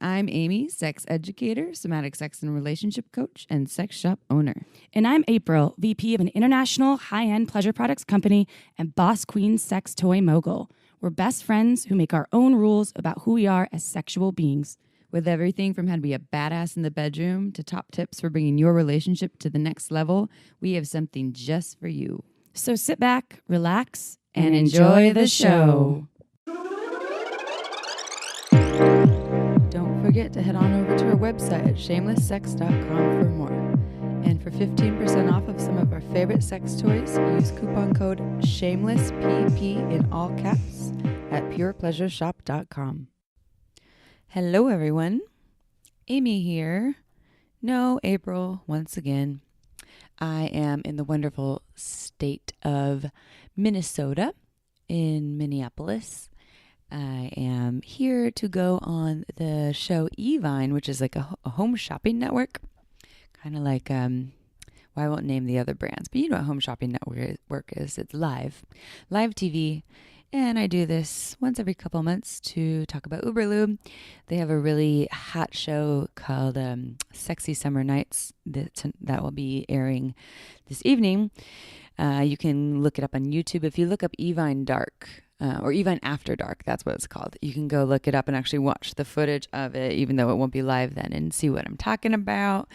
I'm Amy, sex educator, somatic sex and relationship coach, and sex shop owner. And I'm April, VP of an international high-end pleasure products company and boss queen sex toy mogul. We're best friends who make our own rules about who we are as sexual beings. With everything from how to be a badass in the bedroom to top tips for bringing your relationship to the next level, we have something just for you. So sit back, relax, and enjoy the show. Don't forget to head on over to our website at shamelesssex.com for more. And for 15% off of some of our favorite sex toys, use coupon code SHAMELESSPP in all caps at purepleasureshop.com. Hello, everyone. Amy here. No, April, once again. I am in the wonderful state of Minnesota in Minneapolis. I am here to go on the show Evine, which is like a home shopping network. Kind of like, well, I won't name the other brands, but you know what home shopping network is. It's live TV. And I do this once every couple months to talk about Uberlube. They have a really hot show called Sexy Summer Nights that will be airing this evening. You can look it up on YouTube. If you look up Evine Dark, or Evine After Dark, that's what it's called. You can go look it up and actually watch the footage of it, even though it won't be live then, and see what I'm talking about.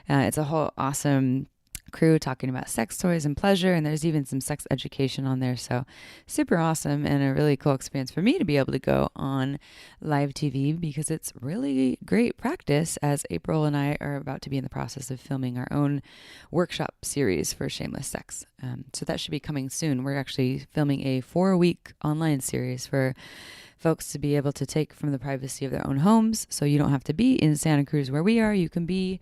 It's a whole awesome crew talking about sex toys and pleasure, and there's even some sex education on there, so super awesome and a really cool experience for me to be able to go on live TV, because it's really great practice, as April and I are about to be in the process of filming our own workshop series for Shameless Sex. So that should be coming soon. We're actually filming a 4-week online series for folks to be able to take from the privacy of their own homes, so you don't have to be in Santa Cruz where we are. You can be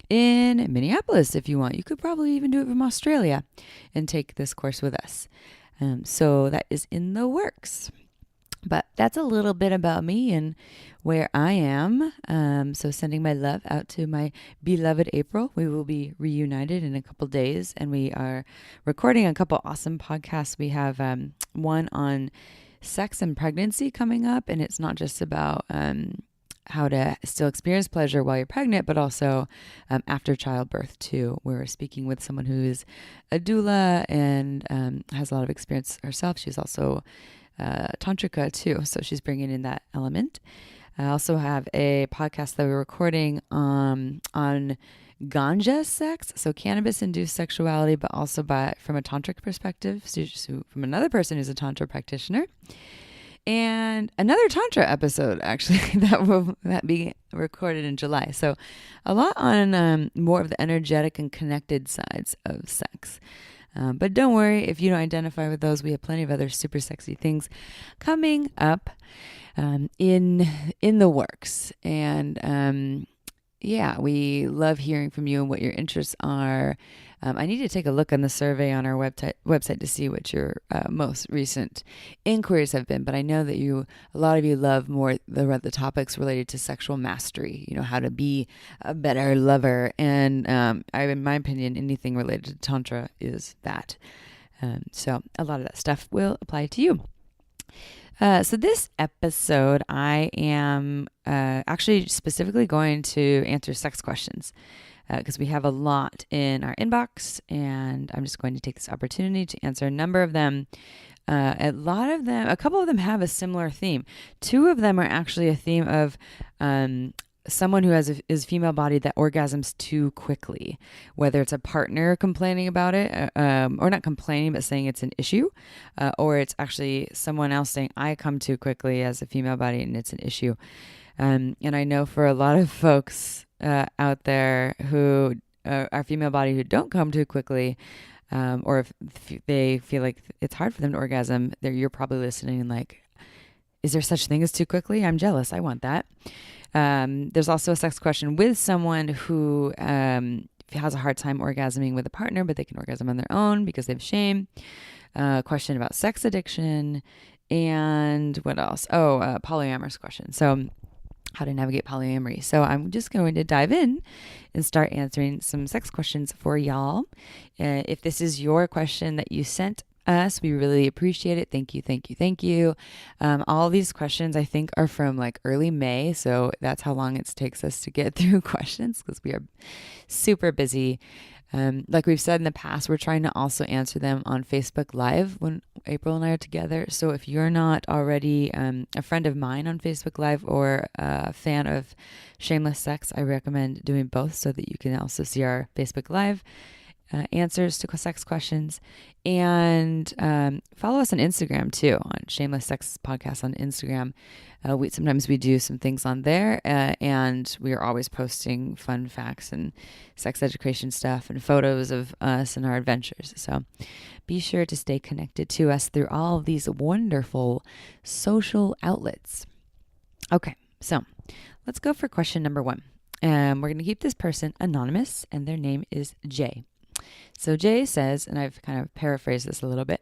in Minneapolis if you want. You could probably even do it from Australia and take this course with us. So that is in the works. But that's a little bit about me and where I am. So sending my love out to my beloved April. We will be reunited in a couple days, and we are recording a couple awesome podcasts. We have one on sex and pregnancy coming up, and it's not just about how to still experience pleasure while you're pregnant, but also after childbirth too. We're speaking with someone who is a doula and has a lot of experience herself. She's also tantrika too, so she's bringing in that element. I also have a podcast that we're recording on ganja sex, so cannabis-induced sexuality, but also from a tantric perspective, so from another person who's a tantra practitioner. And another Tantra episode, actually, that will be recorded in July. So a lot on more of the energetic and connected sides of sex. But don't worry, if you don't identify with those, we have plenty of other super sexy things coming up in the works. And yeah, we love hearing from you and what your interests are. I need to take a look on the survey on our website to see what your most recent inquiries have been. But I know that a lot of you love more the topics related to sexual mastery, how to be a better lover. And in my opinion, anything related to Tantra is that. So a lot of that stuff will apply to you. So this episode, I am actually specifically going to answer sex questions because we have a lot in our inbox, and I'm just going to take this opportunity to answer a number of them. A couple of them have a similar theme. 2 of them are actually a theme of someone who is female bodied that orgasms too quickly, whether it's a partner complaining about it, or not complaining, but saying it's an issue, or it's actually someone else saying, I come too quickly as a female body and it's an issue. And I know for a lot of folks out there who are female body who don't come too quickly, or if they feel like it's hard for them to orgasm, you're probably listening and like, is there such thing as too quickly? I'm jealous. I want that. There's also a sex question with someone who has a hard time orgasming with a partner, but they can orgasm on their own because they have shame. Question about sex addiction, and what else? Polyamorous question. So how to navigate polyamory. So I'm just going to dive in and start answering some sex questions for y'all. If this is your question that you sent, us. We really appreciate it. Thank you, thank you, thank you. All these questions I think are from like early May, so that's how long it takes us to get through questions because we are super busy. Like we've said in the past, we're trying to also answer them on Facebook Live when April and I are together. So if you're not already a friend of mine on Facebook Live or a fan of Shameless Sex, I recommend doing both so that you can also see our Facebook Live answers to sex questions. And follow us on Instagram too, on Shameless Sex Podcast on Instagram. Sometimes we do some things on there, and we are always posting fun facts and sex education stuff and photos of us and our adventures. So be sure to stay connected to us through all of these wonderful social outlets. Okay, so let's go for question number 1. We're going to keep this person anonymous, and their name is Jay. So Jay says, and I've kind of paraphrased this a little bit,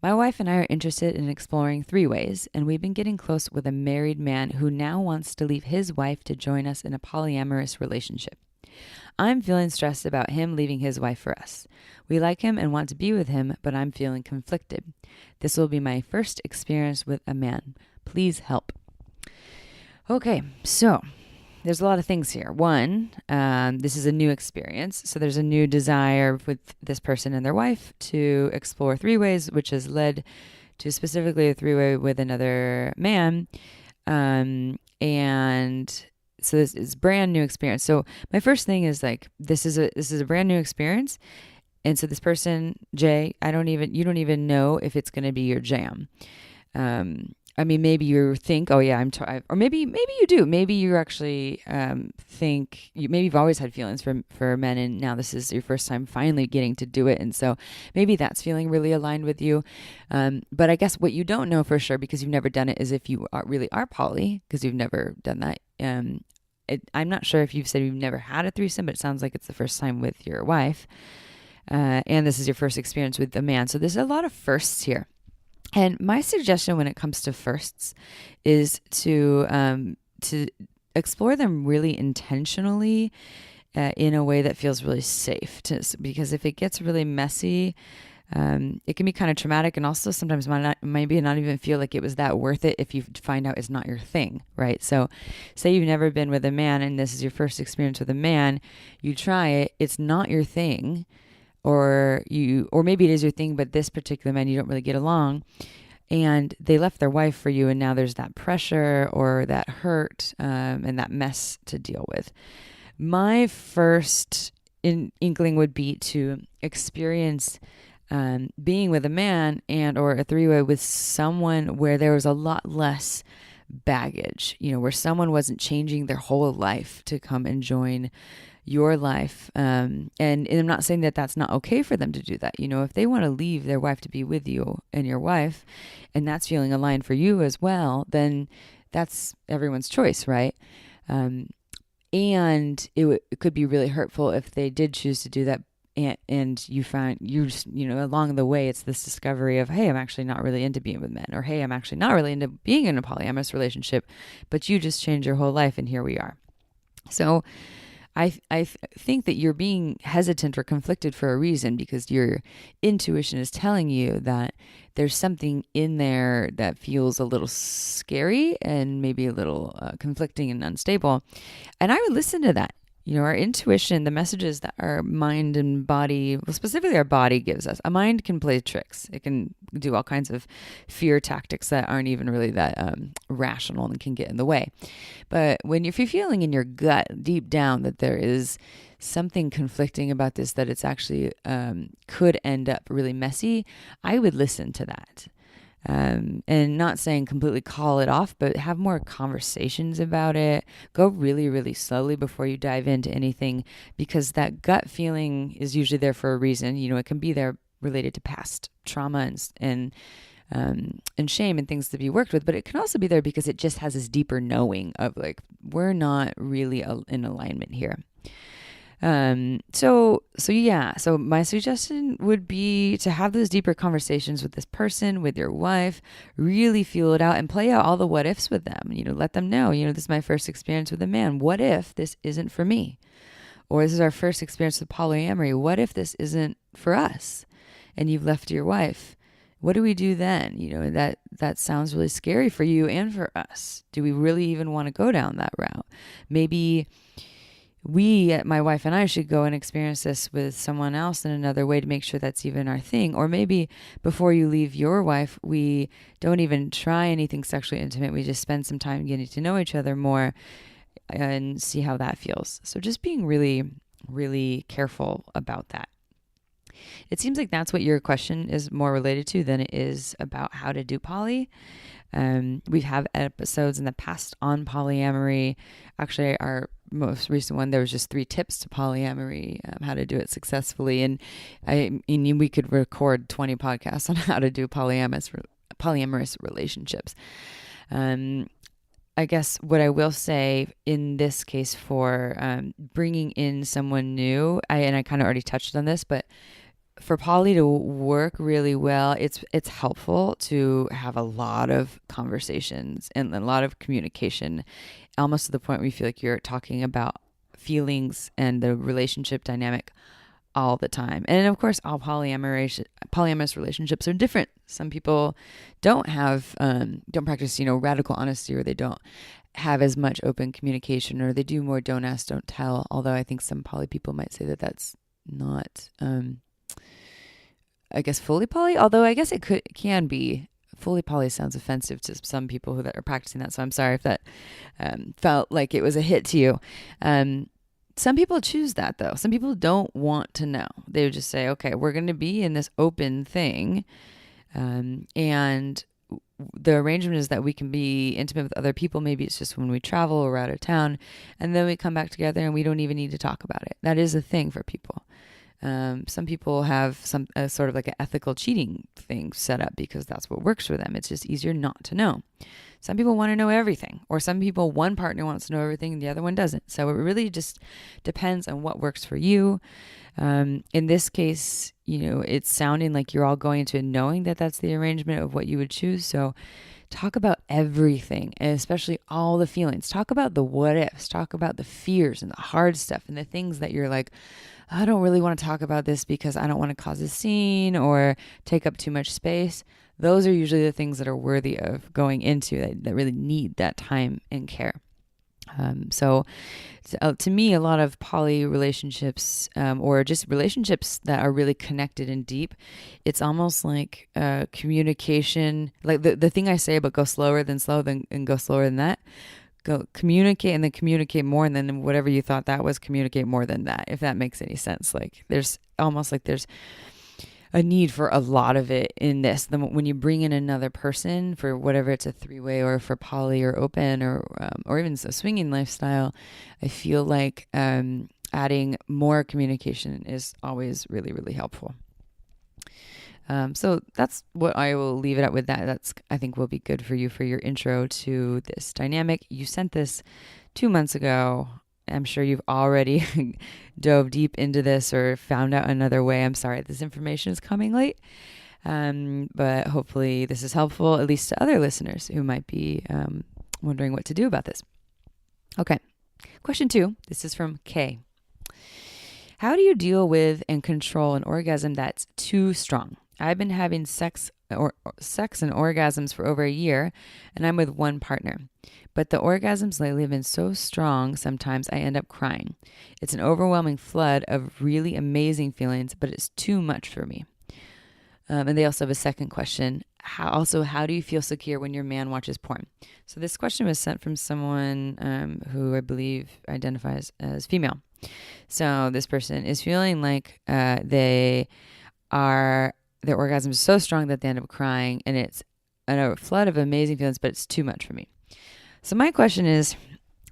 my wife and I are interested in exploring 3-ways, and we've been getting close with a married man who now wants to leave his wife to join us in a polyamorous relationship. I'm feeling stressed about him leaving his wife for us. We like him and want to be with him, but I'm feeling conflicted. This will be my first experience with a man. Please help. Okay, so there's a lot of things here. One, this is a new experience. So there's a new desire with this person and their wife to explore 3-ways, which has led to specifically a 3-way with another man. And so this is brand new experience. So my first thing is like, this is a brand new experience. And so this person, Jay, you don't even know if it's going to be your jam. I mean, maybe you think, oh yeah, or maybe you do. Maybe you actually maybe you've always had feelings for men, and now this is your first time finally getting to do it, and so maybe that's feeling really aligned with you. But I guess what you don't know for sure, because you've never done it, is if you really are poly, because you've never done that. I'm not sure if you've said you've never had a threesome, but it sounds like it's the first time with your wife, and this is your first experience with a man. So there's a lot of firsts here. And my suggestion when it comes to firsts is to explore them really intentionally in a way that feels really safe. Because if it gets really messy, it can be kind of traumatic, and also sometimes maybe not even feel like it was that worth it if you find out it's not your thing, right? So say you've never been with a man and this is your first experience with a man, you try it, it's not your thing. Or maybe it is your thing, but this particular man, you don't really get along, and they left their wife for you, and now there's that pressure or that hurt and that mess to deal with. My first inkling would be to experience being with a man and or a 3-way with someone where there was a lot less baggage, where someone wasn't changing their whole life to come and join your life. And I'm not saying that that's not okay for them to do that. If they want to leave their wife to be with you and your wife, and that's feeling aligned for you as well, then that's everyone's choice, right? And it could be really hurtful if they did choose to do that. And you find along the way, it's this discovery of, hey, I'm actually not really into being with men, or hey, I'm actually not really into being in a polyamorous relationship, but you just changed your whole life and here we are. So I think that you're being hesitant or conflicted for a reason, because your intuition is telling you that there's something in there that feels a little scary and maybe a little conflicting and unstable. And I would listen to that. Our intuition, the messages that our mind and body, well, specifically our body gives us. A mind can play tricks. It can do all kinds of fear tactics that aren't even really that rational and can get in the way. But if you're feeling in your gut deep down that there is something conflicting about this, that it's actually could end up really messy, I would listen to that. And not saying completely call it off, but have more conversations about it. Go really, really slowly before you dive into anything, because that gut feeling is usually there for a reason. It can be there related to past trauma and shame and things to be worked with, but it can also be there because it just has this deeper knowing of like, we're not really in alignment here. So my suggestion would be to have those deeper conversations with this person, with your wife, really feel it out and play out all the what ifs with them. Let them know, this is my first experience with a man. What if this isn't for me? Or this is our first experience with polyamory. What if this isn't for us? and you've left your wife. What do we do then? That sounds really scary for you and for us. Do we really even want to go down that route? Maybe my wife and I, should go and experience this with someone else in another way to make sure that's even our thing. Or maybe before you leave your wife, we don't even try anything sexually intimate. We just spend some time getting to know each other more and see how that feels. So just being really, really careful about that. It seems like that's what your question is more related to than it is about how to do poly. We've had episodes in the past on polyamory. Actually, our most recent one, there was just 3 tips to polyamory, how to do it successfully. And we could record 20 podcasts on how to do polyamorous relationships. I guess what I will say in this case for bringing in someone new, I kind of already touched on this, but for poly to work really well, it's helpful to have a lot of conversations and a lot of communication, almost to the point where you feel like you're talking about feelings and the relationship dynamic all the time. And of course, all polyamorous relationships are different. Some people don't practice, radical honesty, or they don't have as much open communication, or they do more don't ask, don't tell. Although I think some poly people might say that that's not, I guess, fully poly. Although I guess it can be. Fully poly sounds offensive to some people that are practicing that. So I'm sorry if that felt like it was a hit to you. Some people choose that, though. Some people don't want to know. They would just say, okay, we're going to be in this open thing. And the arrangement is that we can be intimate with other people. Maybe it's just when we travel or we're out of town. And then we come back together and we don't even need to talk about it. That is a thing for people. Some people have some sort of like an ethical cheating thing set up because that's what works for them. It's just easier not to know. Some people want to know everything, or some people, one partner wants to know everything and the other one doesn't. So it really just depends on what works for you. In this case, it's sounding like you're all going into it knowing that that's the arrangement of what you would choose. So talk about everything, and especially all the feelings. Talk about the what ifs. Talk about the fears and the hard stuff and the things that you're like, I don't really want to talk about this because I don't want to cause a scene or take up too much space. Those are usually the things that are worthy of going into, that really need that time and care. So to me, a lot of poly relationships, or just relationships that are really connected and deep, it's almost like communication, like the thing I say about go slower than slow, and go slower than that. Go communicate and then communicate more, and then whatever you thought that was, communicate more than that, if that makes any sense. Like there's a need for a lot of it in this. When you bring in another person for whatever, it's a 3-way or for poly or open or even a swinging lifestyle, I feel like adding more communication is always really, really helpful. So that's what I will leave it at with that. That's, I think, will be good for you for your intro to this dynamic. You sent this 2 months ago. I'm sure you've already dove deep into this or found out another way. I'm sorry this information is coming late. But hopefully this is helpful, at least to other listeners who might be wondering what to do about this. Okay. Question 2. This is from Kay. How do you deal with and control an orgasm that's too strong? I've been having sex and orgasms for over a year, and I'm with one partner. But the orgasms lately have been so strong, sometimes I end up crying. It's an overwhelming flood of really amazing feelings, but it's too much for me. And they also have a second question. How do you feel secure when your man watches porn? So this question was sent from someone who I believe identifies as female. So this person is feeling like their orgasm is so strong that they end up crying, and it's a flood of amazing feelings, but it's too much for me. So my question is,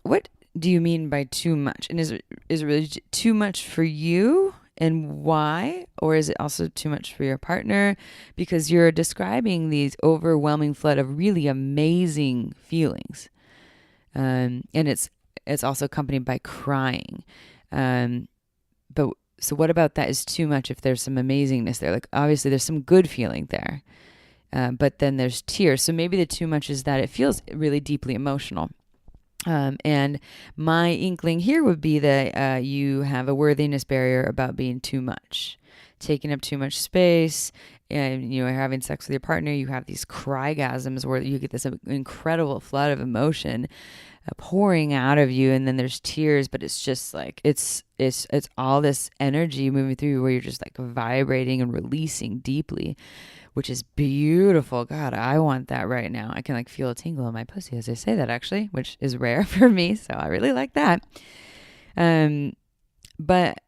what do you mean by too much? And is it really too much for you, and why? Or is it also too much for your partner? Because you're describing these overwhelming flood of really amazing feelings. And it's also accompanied by crying. So what about that is too much if there's some amazingness there? Like, obviously there's some good feeling there, but then there's tears. So maybe the too much is that it feels really deeply emotional. And my inkling here would be that you have a worthiness barrier about being too much. taking up too much space, and you're having sex with your partner, you have these crygasms where you get this incredible flood of emotion pouring out of you, and then there's tears, but it's just like it's all this energy moving through you where you're just like vibrating and releasing deeply, which is beautiful. God, I want that right now. I can like feel a tingle in my pussy as I say that, actually, which is rare for me, so I really like that. But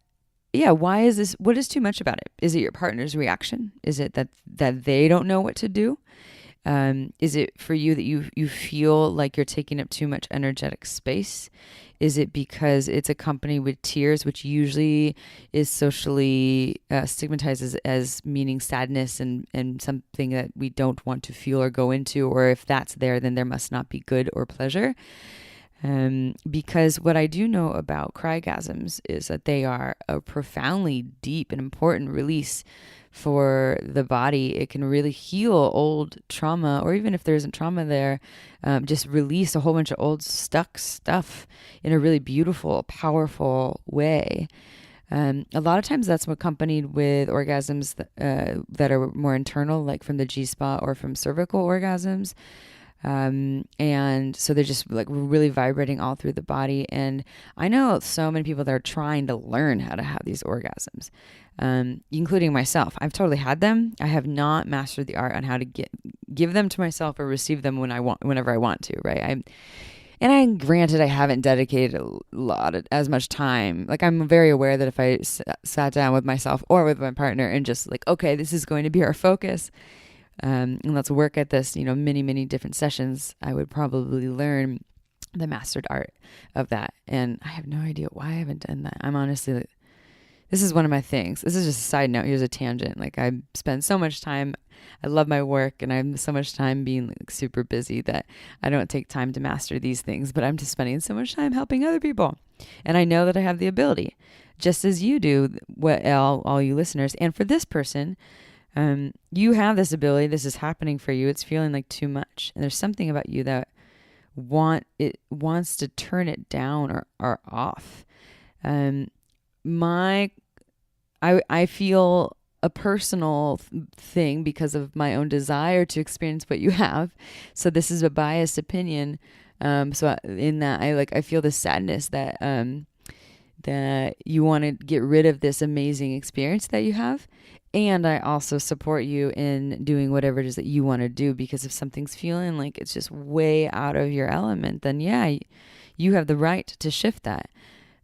yeah, why is this? What is too much about it? Is it your partner's reaction? Is it that they don't know what to do? Is it for you that you feel like you're taking up too much energetic space? Is it because it's accompanied with tears, which usually is socially stigmatized as meaning sadness and something that we don't want to feel or go into, or if that's there, then there must not be good or pleasure. Because what I do know about crygasms is that they are a profoundly deep and important release for the body. It can really heal old trauma, or even if there isn't trauma there, just release a whole bunch of old stuck stuff in a really beautiful, powerful way. A lot of times that's accompanied with orgasms that are more internal, like from the G-spot or from cervical orgasms. And so they're just like really vibrating all through the body. And I know so many people that are trying to learn how to have these orgasms, including myself. I've totally had them. I have not mastered the art on how to give them to myself or receive them whenever I want to, right? Granted, I haven't dedicated as much time. Like, I'm very aware that if I sat down with myself or with my partner and just like, okay, this is going to be our focus, and let's work at this, many, many different sessions, I would probably learn the mastered art of that. And I have no idea why I haven't done that. I'm honestly, this is one of my things. This is just a side note. Here's a tangent. Like, I spend so much time, I love my work, and I have so much time being like super busy that I don't take time to master these things, but I'm just spending so much time helping other people. And I know that I have the ability, just as you do, all you listeners. And for this person, you have this ability. This is happening for you. It's feeling like too much. And there's something about you that wants to turn it down or off. I feel a personal thing because of my own desire to experience what you have. So this is a biased opinion. So in that, I feel the sadness that you want to get rid of this amazing experience that you have. And I also support you in doing whatever it is that you want to do, because if something's feeling like it's just way out of your element, then yeah, you have the right to shift that.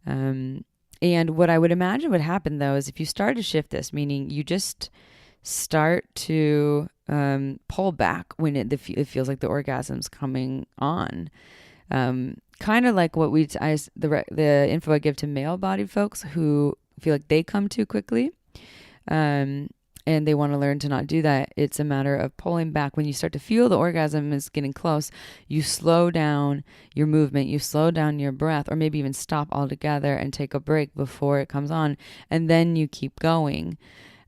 And what I would imagine would happen, though, is if you start to shift this, meaning you just start to pull back when it feels like the orgasm's coming on. Kind of like what the info I give to male-bodied folks who feel like they come too quickly. And they want to learn to not do that. It's a matter of pulling back. When you start to feel the orgasm is getting close, you slow down your movement, you slow down your breath, or maybe even stop altogether and take a break before it comes on. And then you keep going,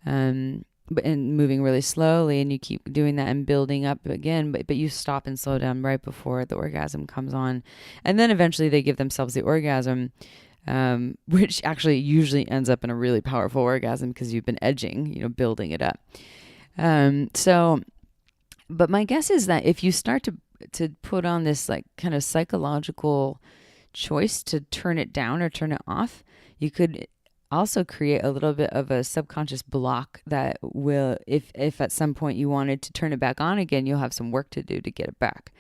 and moving really slowly, and you keep doing that and building up again, but you stop and slow down right before the orgasm comes on. And then eventually they give themselves the orgasm, which actually usually ends up in a really powerful orgasm because you've been edging, building it up. But my guess is that if you start to put on this like kind of psychological choice to turn it down or turn it off, you could also create a little bit of a subconscious block that will, if at some point you wanted to turn it back on again, you'll have some work to do to get it back.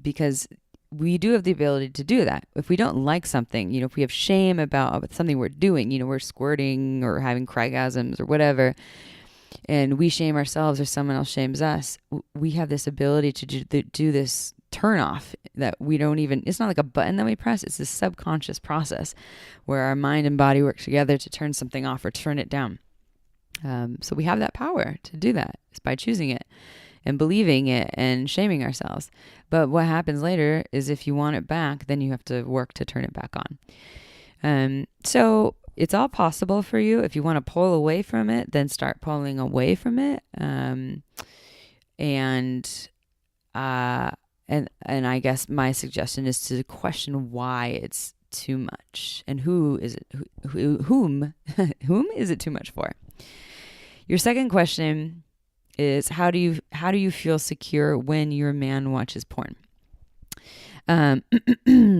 Because we do have the ability to do that. If we don't like something, if we have shame about something we're doing, we're squirting or having crygasms or whatever, and we shame ourselves or someone else shames us, we have this ability to do this turn off that we don't even, it's not like a button that we press, it's this subconscious process where our mind and body work together to turn something off or turn it down. So we have that power to do that by choosing it and believing it and shaming ourselves. But what happens later is if you want it back, then you have to work to turn it back on. So it's all possible for you. If you want to pull away from it, then start pulling away from it. And I guess my suggestion is to question why it's too much and who is it, whom is it too much for? Your second question is how do you feel secure when your man watches porn?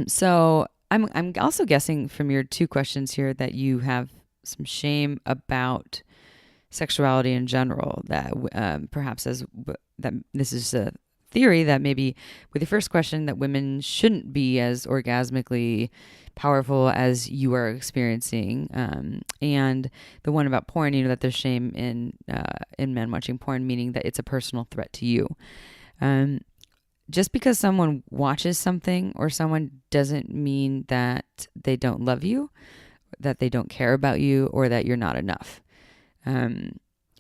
So I'm also guessing from your two questions here that you have some shame about sexuality in general, that perhaps that this is a theory that maybe with the first question that women shouldn't be as orgasmically powerful as you are experiencing, and the one about porn, that there's shame in men watching porn, meaning that it's a personal threat to you. Just because someone watches something or someone doesn't mean that they don't love you, that they don't care about you, or that you're not enough.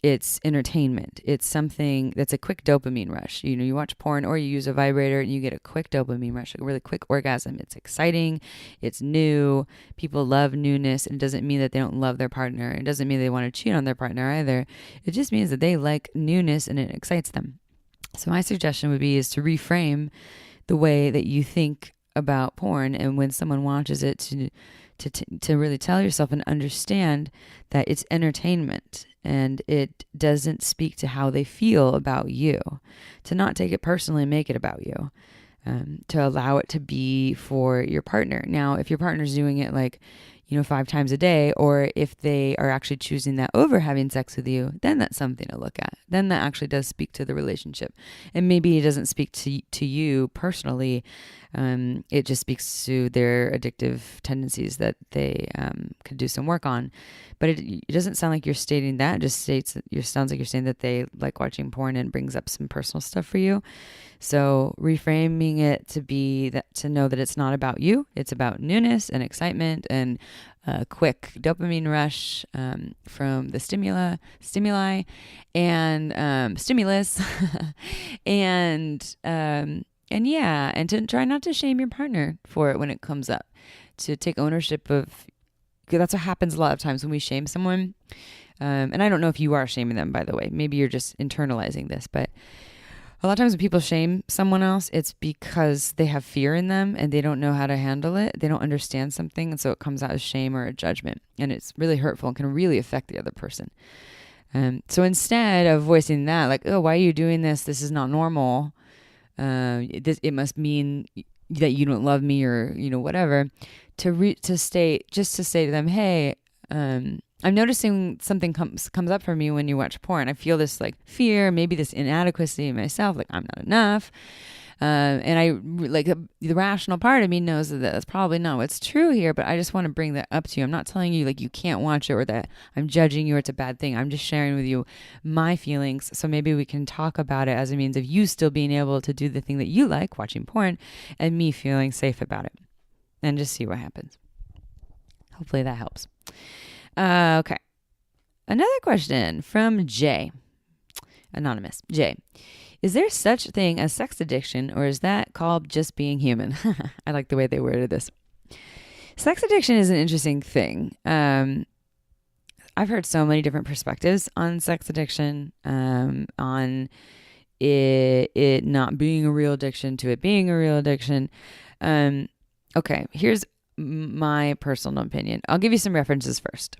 It's entertainment. It's something that's a quick dopamine rush. You watch porn or you use a vibrator and you get a quick dopamine rush, a really quick orgasm. It's exciting. It's new. People love newness. And it doesn't mean that they don't love their partner. It doesn't mean they want to cheat on their partner either. It just means that they like newness and it excites them. So my suggestion would be is to reframe the way that you think about porn, and when someone watches it, to really tell yourself and understand that it's entertainment and it doesn't speak to how they feel about you, to not take it personally and make it about you, to allow it to be for your partner. Now, if your partner's doing it 5 times a day, or if they are actually choosing that over having sex with you, then that's something to look at. Then that actually does speak to the relationship. And maybe it doesn't speak to you personally. It just speaks to their addictive tendencies that they could do some work on. But it doesn't sound like you're stating that. It just sounds like you're saying that they like watching porn and brings up some personal stuff for you. So reframing it to be that, to know that it's not about you. It's about newness and excitement and a quick dopamine rush from the stimuli and stimulus and to try not to shame your partner for it when it comes up. To take ownership of, because that's what happens a lot of times when we shame someone. And I don't know if you are shaming them, by the way. Maybe you're just internalizing this, but a lot of times when people shame someone else, it's because they have fear in them and they don't know how to handle it. They don't understand something. And so it comes out as shame or a judgment. And it's really hurtful and can really affect the other person. So instead of voicing that, like, oh, why are you doing this? This is not normal. It must mean that you don't love me, or, whatever. To say to them, hey, I'm noticing something comes up for me when you watch porn. I feel this fear, maybe this inadequacy in myself, I'm not enough. And I the rational part of me knows that that's probably not what's true here, but I just want to bring that up to you. I'm not telling you you can't watch it or that I'm judging you or it's a bad thing. I'm just sharing with you my feelings. So maybe we can talk about it as a means of you still being able to do the thing that you like, watching porn, and me feeling safe about it, and just see what happens. Hopefully that helps. Okay. Another question from Jay. Anonymous. Jay. Is there such a thing as sex addiction, or is that called just being human? I like the way they worded this. Sex addiction is an interesting thing. I've heard so many different perspectives on sex addiction, on it not being a real addiction to it being a real addiction. Okay, here's my personal opinion. I'll give you some references first.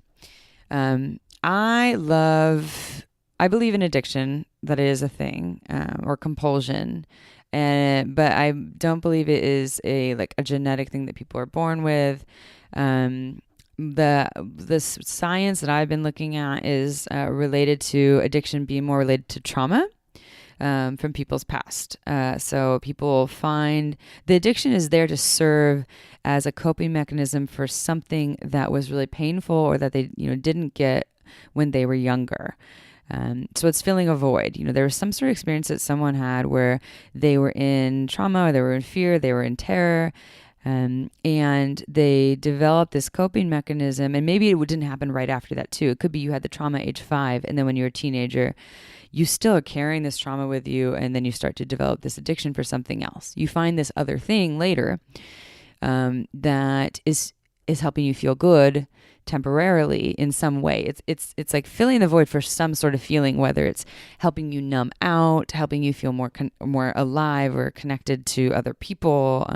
I believe in addiction, that it is a thing, or compulsion, but I don't believe it is a genetic thing that people are born with. The science that I've been looking at is related to addiction being more related to trauma from people's past. So people find the addiction is there to serve as a coping mechanism for something that was really painful or that they didn't get when they were younger. So it's filling a void. There was some sort of experience that someone had where they were in trauma, or they were in fear, they were in terror, and they developed this coping mechanism. And maybe it didn't happen right after that too. It could be you had the trauma at age 5, and then when you were a teenager, you still are carrying this trauma with you, and then you start to develop this addiction for something else. You find this other thing later that is is helping you feel good temporarily in some way. It's like filling the void for some sort of feeling, whether it's helping you numb out, helping you feel more alive or connected to other people.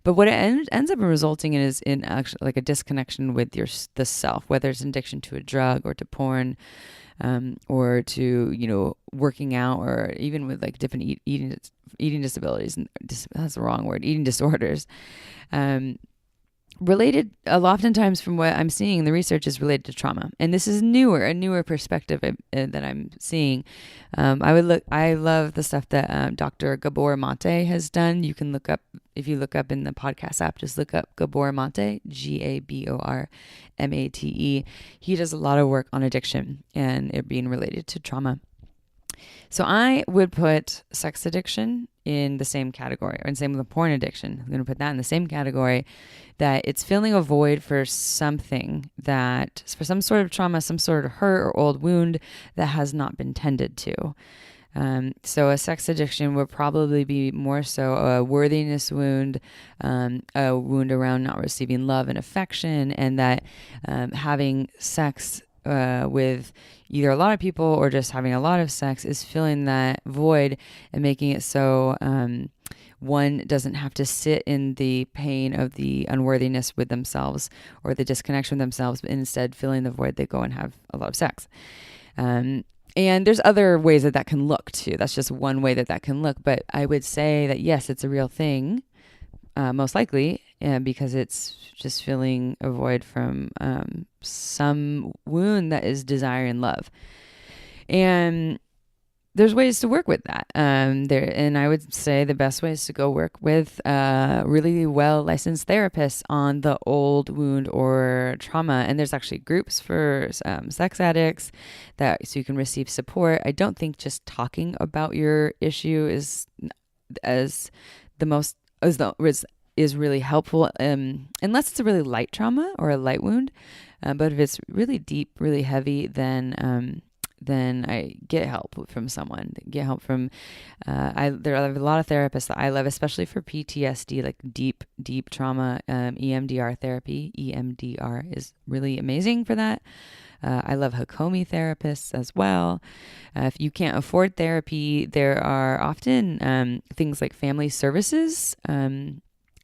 But what it ends up resulting in is in actually like a disconnection with the self, whether it's addiction to a drug or to porn, or to working out, or even with like different eating disabilities. And that's the wrong word. Eating disorders. Related, oftentimes from what I'm seeing, the research is related to trauma, and this is a newer perspective that I'm seeing. I love the stuff that Dr. Gabor Mate has done. You can look up, if you look up in the podcast app, just look up Gabor Mate, GABOR MATE. He does a lot of work on addiction and it being related to trauma. So I would put sex addiction in the same category, and same with porn addiction. I'm going to put that in the same category, that it's filling a void for something, that for some sort of trauma, some sort of hurt or old wound that has not been tended to. So a sex addiction would probably be more so a worthiness wound, a wound around not receiving love and affection, and that having sex with either a lot of people or just having a lot of sex is filling that void and making it so one doesn't have to sit in the pain of the unworthiness with themselves or the disconnection with themselves, but instead filling the void, they go and have a lot of sex. And there's other ways that can look too. That's just one way that can look. But I would say that yes, it's a real thing, most likely, because it's just filling a void from some wound that is desire and love. And there's ways to work with that. And I would say the best way is to go work with really well licensed therapists on the old wound or trauma. And there's actually groups for sex addicts so you can receive support. I don't think just talking about your issue is really helpful, unless it's a really light trauma or a light wound. But if it's really deep, really heavy, then I get help from someone. Get help from there are a lot of therapists that I love, especially for PTSD, like deep trauma. EMDR therapy. EMDR is really amazing for that. I love Hakomi therapists as well. If you can't afford therapy, there are often things like family services,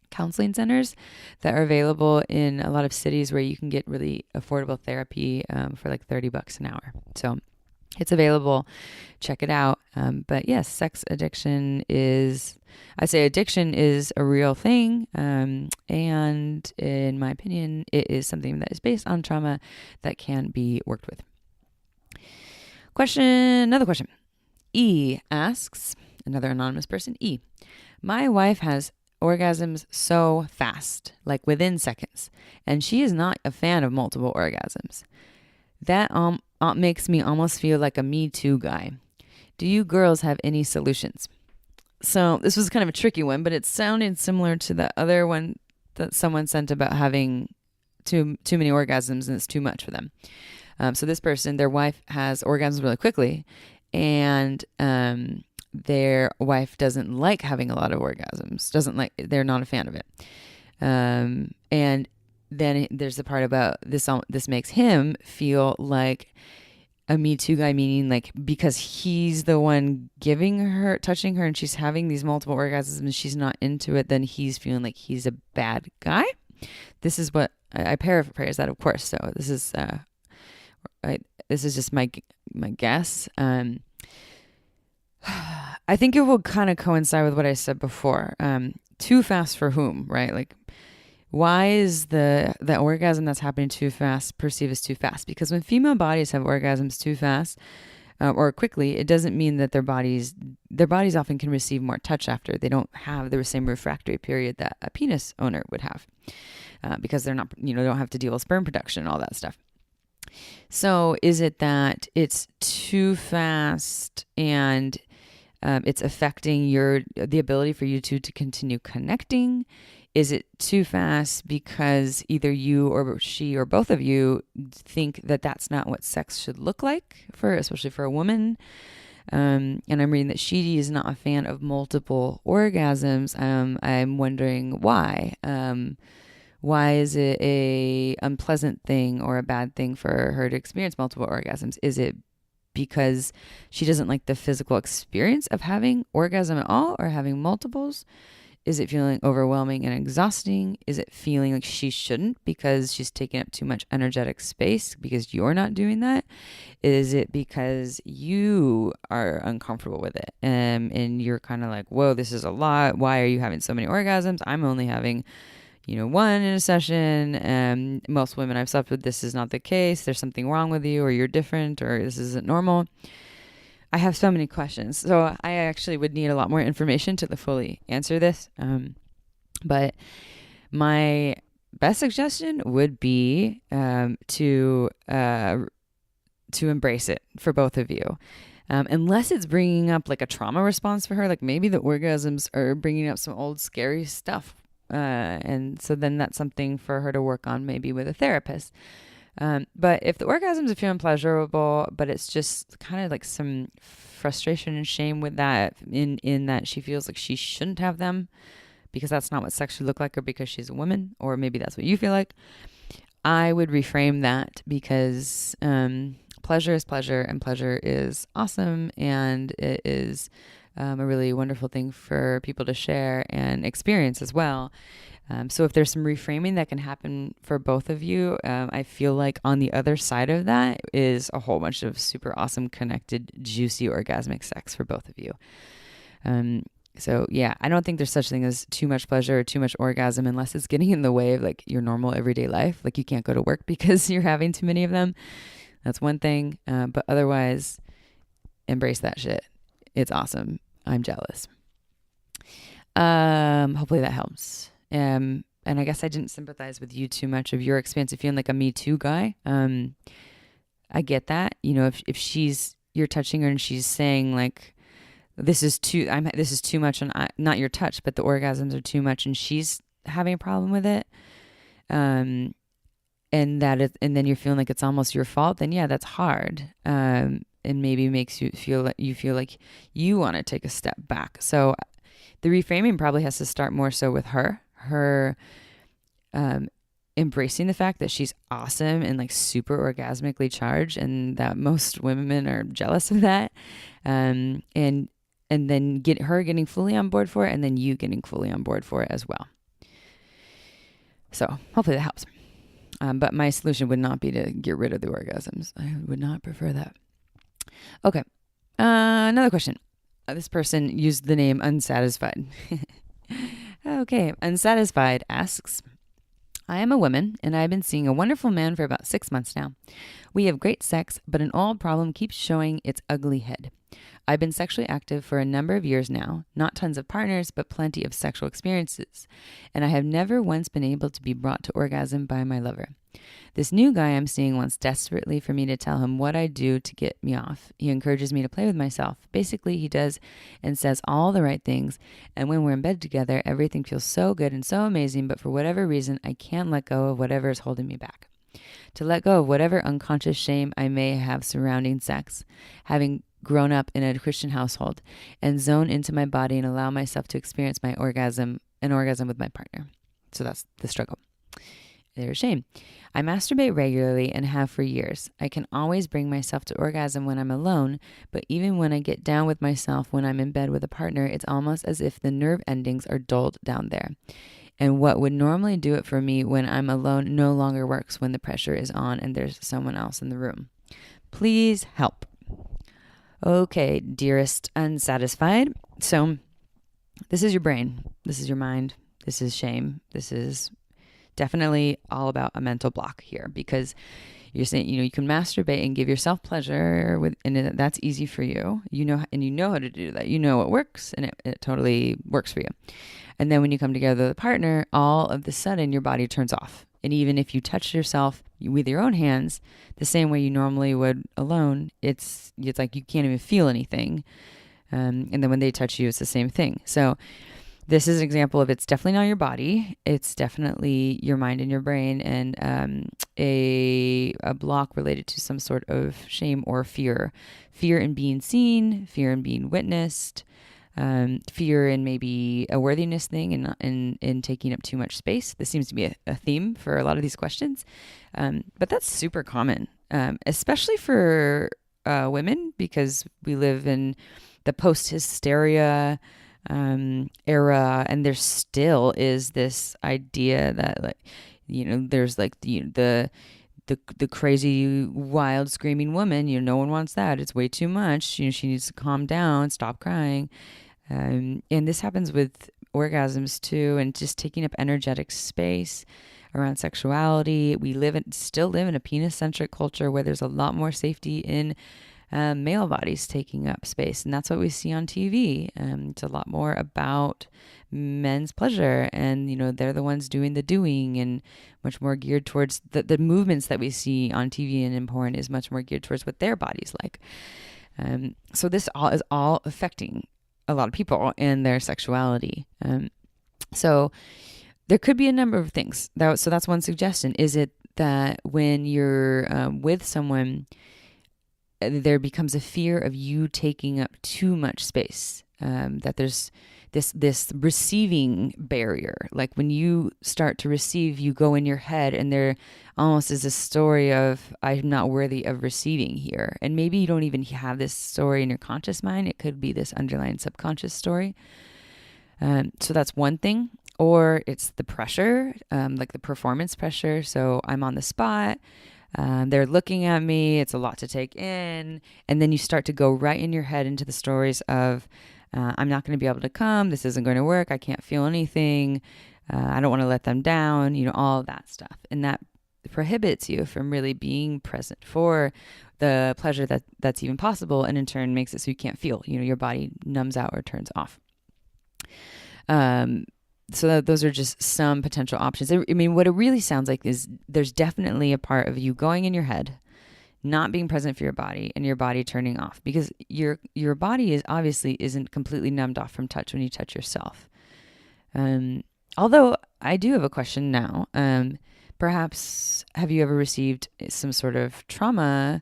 counseling centers that are available in a lot of cities where you can get really affordable therapy for like $30 an hour. So it's available. Check it out. But yes, sex addiction is a real thing. And in my opinion, it is something that is based on trauma that can be worked with. Another question. E asks, another anonymous person, E, my wife has orgasms so fast, like within seconds, and she is not a fan of multiple orgasms. That makes me almost feel like a Me Too guy. Do you girls have any solutions? So this was kind of a tricky one, but it sounded similar to the other one that someone sent about having too many orgasms and it's too much for them. So this person, their wife has orgasms really quickly, and their wife doesn't like having a lot of orgasms. They're not a fan of it. And then there's the part about this makes him feel like a Me Too guy, meaning like because he's the one touching her, and she's having these multiple orgasms and she's not into it, then he's feeling like he's a bad guy. This is what I paraphrase that, of course. So this is just my guess. I think it will kind of coincide with what I said before. Too fast for whom, right? Like, why is the orgasm that's happening too fast perceived as too fast? Because when female bodies have orgasms too fast or quickly, it doesn't mean that their bodies often can receive more touch after. They don't have the same refractory period that a penis owner would have because they're not, they don't have to deal with sperm production and all that stuff. So is it that it's too fast and it's affecting the ability for you to continue connecting? Is it too fast because either you or she or both of you think that that's not what sex should look like, especially for a woman? And I'm reading that she is not a fan of multiple orgasms. I'm wondering why. Why is it a unpleasant thing or a bad thing for her to experience multiple orgasms? Is it because she doesn't like the physical experience of having orgasm at all or having multiples? Is it feeling overwhelming and exhausting? Is it feeling like she shouldn't because she's taking up too much energetic space because you're not doing that? Is it because you are uncomfortable with it and you're kind of like, whoa, this is a lot. Why are you having so many orgasms? I'm only having, one in a session. And most women I've slept with, this is not the case. There's something wrong with you, or you're different, or this isn't normal. I have so many questions. So I actually would need a lot more information to fully answer this. But my best suggestion would be to embrace it for both of you. Unless it's bringing up like a trauma response for her, like maybe the orgasms are bringing up some old scary stuff. And so then that's something for her to work on, maybe with a therapist. But if the orgasms are feeling pleasurable, but it's just kind of like some frustration and shame with that in that she feels like she shouldn't have them because that's not what sex should look like, or because she's a woman, or maybe that's what you feel like, I would reframe that because pleasure is pleasure, and pleasure is awesome, and it is a really wonderful thing for people to share and experience as well. So if there's some reframing that can happen for both of you, I feel like on the other side of that is a whole bunch of super awesome, connected, juicy, orgasmic sex for both of you. So yeah, I don't think there's such thing as too much pleasure or too much orgasm unless it's getting in the way of like your normal everyday life. Like you can't go to work because you're having too many of them. That's one thing. But otherwise, embrace that shit. It's awesome. I'm jealous. Hopefully that helps. And I guess I didn't sympathize with you too much of your experience of feeling like a Me Too guy. I get that. If you're touching her and she's saying like, this is too much, and not your touch, but the orgasms are too much, and she's having a problem with it. And then you're feeling like it's almost your fault. Then yeah, that's hard. And maybe makes you feel like you want to take a step back. So the reframing probably has to start more so with her embracing the fact that she's awesome and like super orgasmically charged, and that most women are jealous of that. And then getting fully on board for it, and then you getting fully on board for it as well. So hopefully that helps. But my solution would not be to get rid of the orgasms. I would not prefer that. Okay. Another question. This person used the name Unsatisfied. Okay. Unsatisfied asks, I am a woman and I've been seeing a wonderful man for about 6 months now. We have great sex, but an old problem keeps showing its ugly head. I've been sexually active for a number of years now, not tons of partners, but plenty of sexual experiences, and I have never once been able to be brought to orgasm by my lover. This new guy I'm seeing wants desperately for me to tell him what I do to get me off. He encourages me to play with myself. Basically, he does and says all the right things, and when we're in bed together, everything feels so good and so amazing, but for whatever reason, I can't let go of whatever is holding me back. To let go of whatever unconscious shame I may have surrounding sex, having grown up in a Christian household, and zone into my body and allow myself to experience an orgasm with my partner. So that's the struggle. There's shame. I masturbate regularly and have for years. I can always bring myself to orgasm when I'm alone, but even when I get down with myself when I'm in bed with a partner, it's almost as if the nerve endings are dulled down there. And what would normally do it for me when I'm alone no longer works when the pressure is on and there's someone else in the room. Please help. Okay, dearest Unsatisfied. So this is your brain. This is your mind. This is shame. This is definitely all about a mental block here, because you're saying, you can masturbate and give yourself pleasure and that's easy for you. You know how to do that. You know what works, and it totally works for you. And then when you come together with a partner, all of the sudden your body turns off. And even if you touch yourself with your own hands the same way you normally would alone, it's like you can't even feel anything. And then when they touch you, it's the same thing. So this is an example of, it's definitely not your body. It's definitely your mind and your brain, and a block related to some sort of shame or fear. Fear in being seen, fear in being witnessed, fear in maybe a worthiness thing and in taking up too much space. This seems to be a theme for a lot of these questions. But that's super common, especially for women, because we live in the post-hysteria era, and there still is this idea that, like, there's like the crazy, wild, screaming woman. No one wants that. It's way too much. She needs to calm down, stop crying. And this happens with orgasms too, and just taking up energetic space around sexuality. We still live in a penis-centric culture where there's a lot more safety in male bodies taking up space, and that's what we see on TV. It's a lot more about men's pleasure, and they're the ones doing the doing, and much more geared towards the movements that we see on TV and in porn is much more geared towards what their body's like. So this is all affecting a lot of people and their sexuality. So there could be a number of things. So that's one suggestion. Is it that when you're with someone, there becomes a fear of you taking up too much space, that there's this receiving barrier. Like when you start to receive, you go in your head and there almost is a story of, I'm not worthy of receiving here. And maybe you don't even have this story in your conscious mind. It could be this underlying subconscious story. So that's one thing. Or it's the pressure, like the performance pressure. So I'm on the spot. They're looking at me. It's a lot to take in. And then you start to go right in your head into the stories of, I'm not going to be able to come. This isn't going to work. I can't feel anything. I don't want to let them down, all of that stuff. And that prohibits you from really being present for the pleasure that's even possible. And in turn makes it so you can't feel, your body numbs out or turns off. So those are just some potential options. I mean, what it really sounds like is there's definitely a part of you going in your head, not being present for your body, and your body turning off, because your body isn't completely numbed off from touch when you touch yourself. Although I do have a question now. Perhaps have you ever received some sort of trauma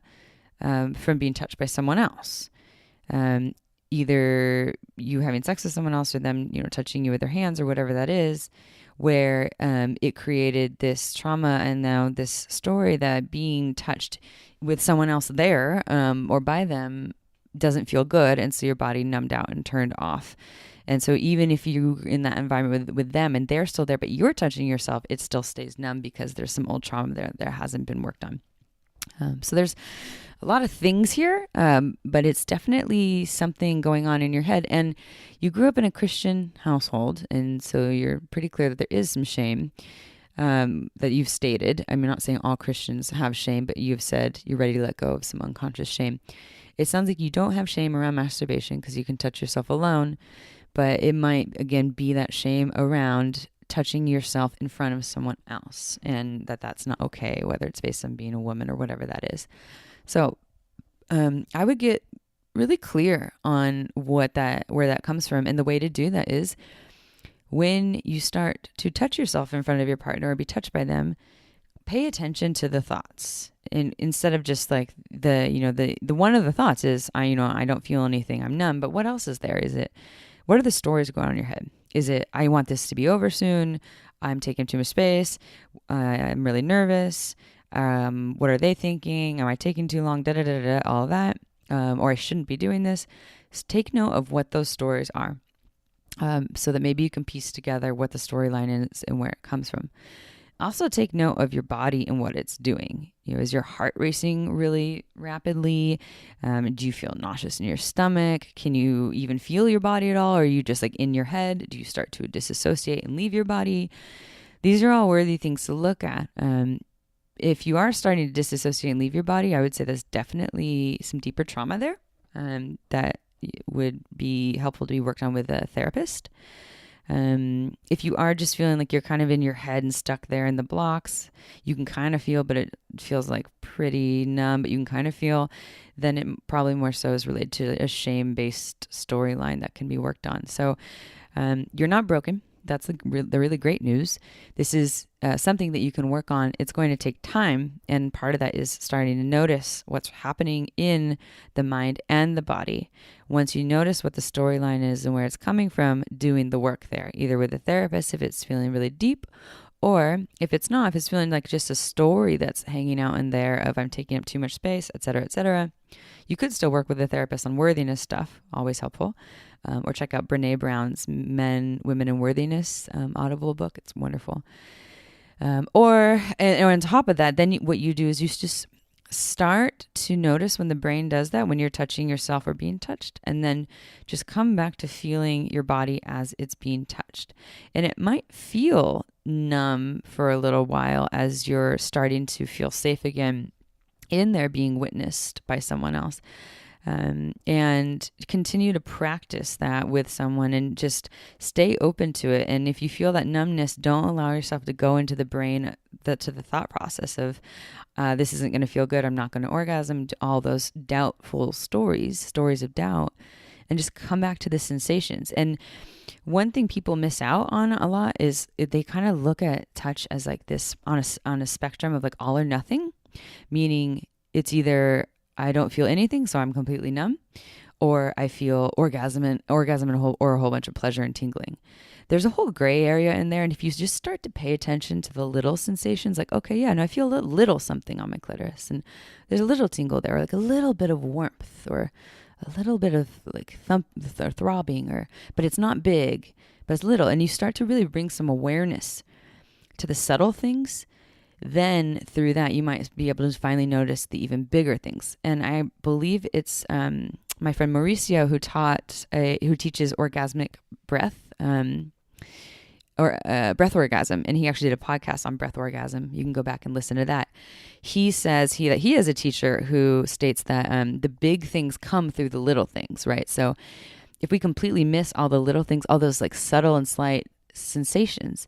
from being touched by someone else? Either you having sex with someone else or them, touching you with their hands or whatever that is, where it created this trauma and now this story that being touched with someone else there or by them doesn't feel good. And so your body numbed out and turned off. And so even if you're in that environment with them and they're still there, but you're touching yourself, it still stays numb because there's some old trauma there hasn't been worked on. So there's a lot of things here, but it's definitely something going on in your head. And you grew up in a Christian household, and so you're pretty clear that there is some shame that you've stated. I'm not saying all Christians have shame, but you've said you're ready to let go of some unconscious shame. It sounds like you don't have shame around masturbation because you can touch yourself alone, but it might, again, be that shame around touching yourself in front of someone else, and that's not okay, whether it's based on being a woman or whatever that is. So I would get really clear on where that comes from. And the way to do that is when you start to touch yourself in front of your partner or be touched by them, pay attention to the thoughts. And instead of just like the one of the thoughts is, I don't feel anything, I'm numb. But what else is there? What are the stories going on in your head? Is it, I want this to be over soon. I'm taking too much space. I'm really nervous. What are they thinking? Am I taking too long? All of that. Or I shouldn't be doing this. Just take note of what those stories are, so that maybe you can piece together what the storyline is and where it comes from. Also take note of your body and what it's doing. Is your heart racing really rapidly? Do you feel nauseous in your stomach? Can you even feel your body at all? Or are you just like in your head? Do you start to disassociate and leave your body? These are all worthy things to look at. If you are starting to disassociate and leave your body, I would say there's definitely some deeper trauma there that would be helpful to be worked on with a therapist. If you are just feeling like you're kind of in your head and stuck there in the blocks, you can kind of feel, but it feels like pretty numb, but you can kind of feel, then it probably more so is related to a shame-based storyline that can be worked on. So you're not broken. that's the really great news. This is something that you can work on. It's going to take time. And part of that is starting to notice what's happening in the mind and the body. Once you notice what the storyline is and where it's coming from, doing the work there, either with a therapist if it's feeling really deep, or if it's not, if it's feeling like just a story that's hanging out in there of I'm taking up too much space, et cetera, you could still work with a therapist on worthiness stuff, always helpful. Or check out Brene Brown's Men, Women, and Worthiness Audible book. It's wonderful. Or on top of that, then what you do is you just start to notice when the brain does that, when you're touching yourself or being touched, and then just come back to feeling your body as it's being touched. And it might feel numb for a little while as you're starting to feel safe again in there being witnessed by someone else. And continue to practice that with someone and just stay open to it. And if you feel that numbness, don't allow yourself to go into the brain, to the thought process of, this isn't going to feel good, I'm not going to orgasm, all those doubtful stories of doubt, and just come back to the sensations. And one thing people miss out on a lot is they kind of look at touch as like this on a spectrum of like all or nothing, meaning it's either I don't feel anything, so I'm completely numb, or I feel orgasm and or a whole bunch of pleasure and tingling. There's a whole gray area in there, and if you just start to pay attention to the little sensations, like, okay, yeah, no, I feel a little something on my clitoris, and there's a little tingle there, or like a little bit of warmth, or a little bit of like throbbing, but it's not big, but it's little, and you start to really bring some awareness to the subtle things. Then through that, you might be able to finally notice the even bigger things. And I believe it's my friend Mauricio who teaches orgasmic breath, breath orgasm. And he actually did a podcast on breath orgasm. You can go back and listen to that. He says that he is a teacher who states that the big things come through the little things, right? So if we completely miss all the little things, all those like subtle and slight sensations,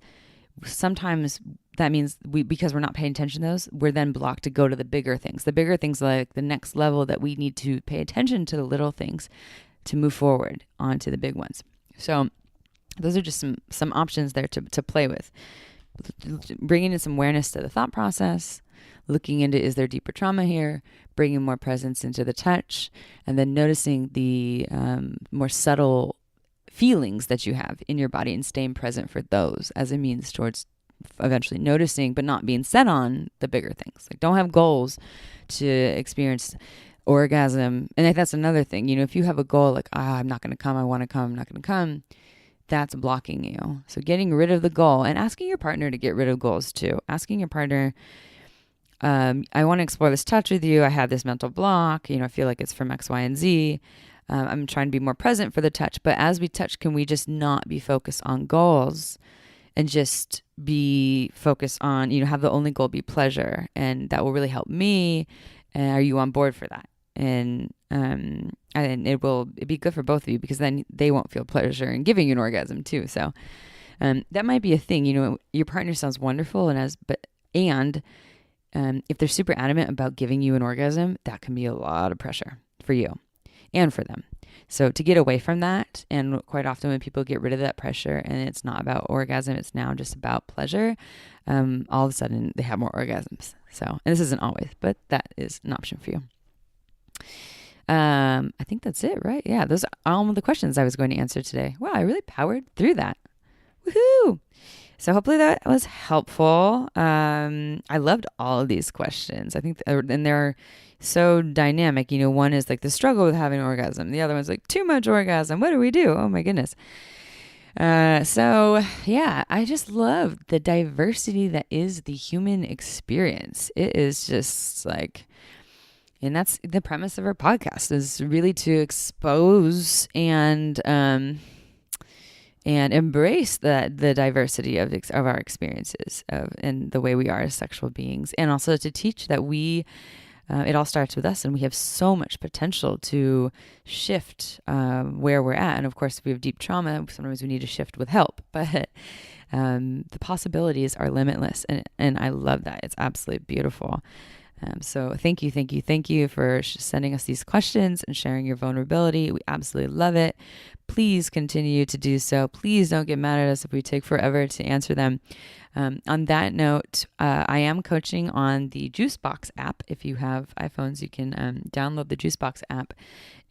sometimes that means because we're not paying attention to those, we're then blocked to go to the bigger things. The bigger things, like the next level, that we need to pay attention to the little things to move forward onto the big ones. So those are just some options there to play with. Bringing in some awareness to the thought process, looking into, is there deeper trauma here? Bringing more presence into the touch, and then noticing the more subtle feelings that you have in your body and staying present for those as a means towards eventually noticing, but not being set on the bigger things. Like, don't have goals to experience orgasm. And that's another thing, if you have a goal, like, I'm not going to come, I want to come, I'm not going to come, that's blocking you. So getting rid of the goal, and asking your partner to get rid of goals too. Asking your partner, I want to explore this touch with you. I have this mental block, I feel like it's from X, Y, and Z. I'm trying to be more present for the touch, but as we touch, can we just not be focused on goals and just be focused on, have the only goal be pleasure, and that will really help me. And are you on board for that? And it'd be good for both of you, because then they won't feel pleasure in giving you an orgasm too. So that might be a thing. Your partner sounds wonderful, and if they're super adamant about giving you an orgasm, that can be a lot of pressure for you and for them. So to get away from that, and quite often when people get rid of that pressure and it's not about orgasm, it's now just about pleasure, all of a sudden they have more orgasms. So, and this isn't always, but that is an option for you. I think that's it, right? Yeah, those are all of the questions I was going to answer today. Wow, I really powered through that. Woohoo! So hopefully that was helpful. I loved all of these questions. I think, and they're so dynamic. One is like the struggle with having an orgasm. The other one's like too much orgasm. What do we do? Oh my goodness. So yeah, I just love the diversity that is the human experience. It is just like, and that's the premise of our podcast, is really to expose and embrace the diversity of our experiences and the way we are as sexual beings, and also to teach that it all starts with us, and we have so much potential to shift where we're at. And of course, if we have deep trauma, sometimes we need to shift with help, but the possibilities are limitless, and I love that. It's absolutely beautiful. So thank you for sending us these questions and sharing your vulnerability. We absolutely love it. please continue to do so. Please don't get mad at us if we take forever to answer them. On that note, I am coaching on the Juicebox app. If you have iPhones, you can download the Juicebox app.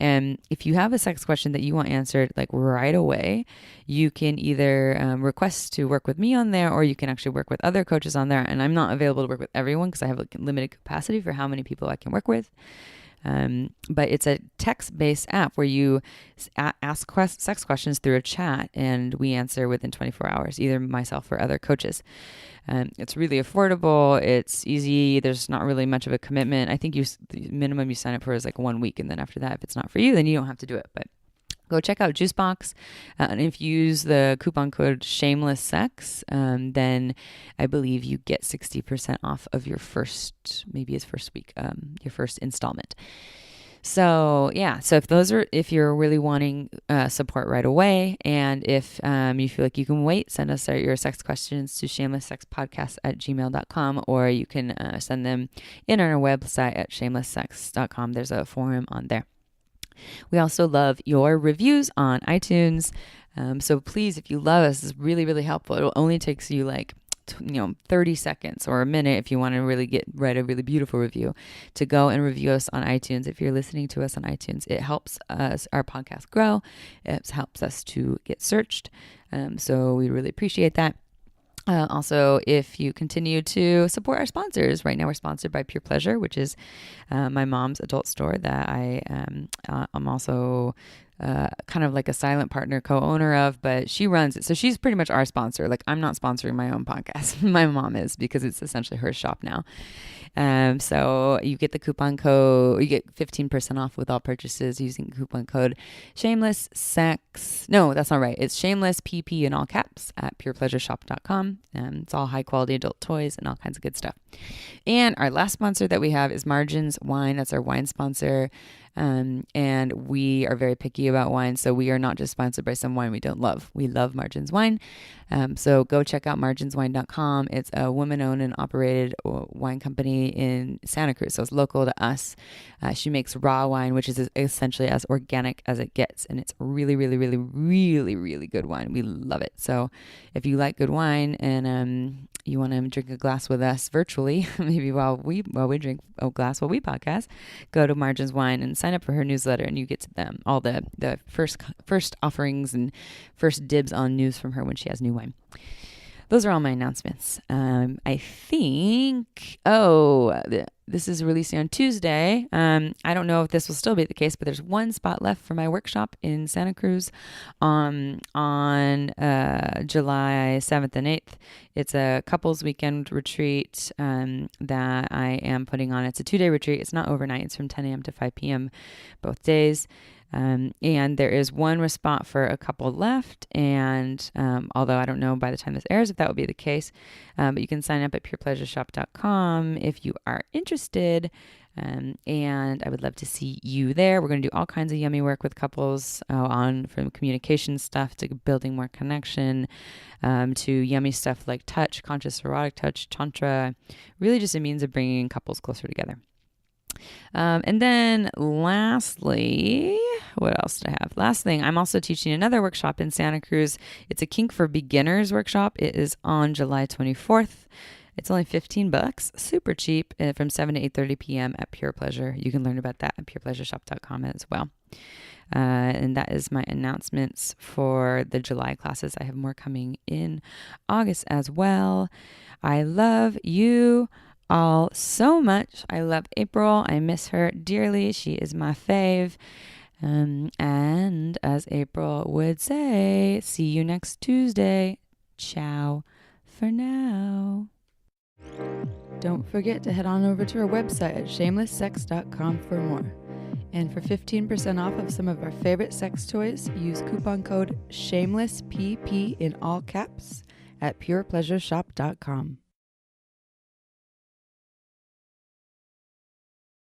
And if you have a sex question that you want answered like right away, you can either request to work with me on there, or you can actually work with other coaches on there. And I'm not available to work with everyone because I have a limited capacity for how many people I can work with. But it's a text-based app where you ask sex questions through a chat and we answer within 24 hours, either myself or other coaches. It's really affordable. It's easy. There's not really much of a commitment. I think the minimum you sign up for is like 1 week. And then after that, if it's not for you, then you don't have to do it. But go check out Juicebox. And if you use the coupon code SHAMELESSSEX, then I believe you get 60% off of your first week, your first installment. So yeah, so if you're really wanting support right away, and if you feel like you can wait, send us your sex questions to shamelesssexpodcast@gmail.com, or you can send them in on our website at shamelesssex.com. There's a forum on there. We also love your reviews on iTunes. So please, if you love us, it's really, really helpful. It only takes you 30 seconds or a minute if you want to really write a really beautiful review, to go and review us on iTunes. If you're listening to us on iTunes, it helps our podcast grow. It helps us to get searched. So we really appreciate that. Also, if you continue to support our sponsors, right now we're sponsored by Pure Pleasure, which is my mom's adult store that I'm also kind of like a silent partner, co-owner of, but she runs it. So she's pretty much our sponsor. Like, I'm not sponsoring my own podcast. My mom is, because it's essentially her shop now. So you get the coupon code, you get 15% off with all purchases using coupon code SHAMELESSSEX. No, that's not right. It's SHAMELESSPP in all caps at purepleasureshop.com. It's all high quality adult toys and all kinds of good stuff. And our last sponsor that we have is Margins Wine. That's our wine sponsor. And we are very picky about wine. So we are not just sponsored by some wine we don't love. We love Margins Wine. So go check out marginswine.com. It's a woman-owned and operated wine company in Santa Cruz. So it's local to us. She makes raw wine, which is essentially as organic as it gets. And it's really, really, really, really, really good wine. We love it. So if you like good wine and you want to drink a glass with us virtually, maybe while we drink a glass while we podcast, go to Margins Wine and sign up for her newsletter, and you get to them all the first offerings and first dibs on news from her when she has new wine. Those are all my announcements. I think, this is releasing on Tuesday. I don't know if this will still be the case, but there's one spot left for my workshop in Santa Cruz on July 7th and 8th. It's a couples weekend retreat that I am putting on. It's a 2-day retreat. It's not overnight. It's from 10 a.m. to 5 p.m. both days. And there is one spot for a couple left. And although I don't know by the time this airs if that will be the case, but you can sign up at purepleasureshop.com if you are interested. And I would love to see you there. We're going to do all kinds of yummy work with couples from communication stuff to building more connection, to yummy stuff like touch, conscious erotic touch, tantra, really just a means of bringing couples closer together. And then lastly, what else did I have? Last thing, I'm also teaching another workshop in Santa Cruz. It's a Kink for Beginners workshop. It is on July 24th. It's only $15, super cheap, from 7 to 8:30 p.m. at Pure Pleasure. You can learn about that at purepleasureshop.com as well. And that is my announcements for the July classes. I have more coming in August as well. I love you all so much. I love April. I miss her dearly. She is my fave. And as April would say, see you next Tuesday. Ciao for now. Don't forget to head on over to our website at shamelesssex.com for more. And for 15% off of some of our favorite sex toys, use coupon code SHAMELESSPP in all caps at purepleasureshop.com.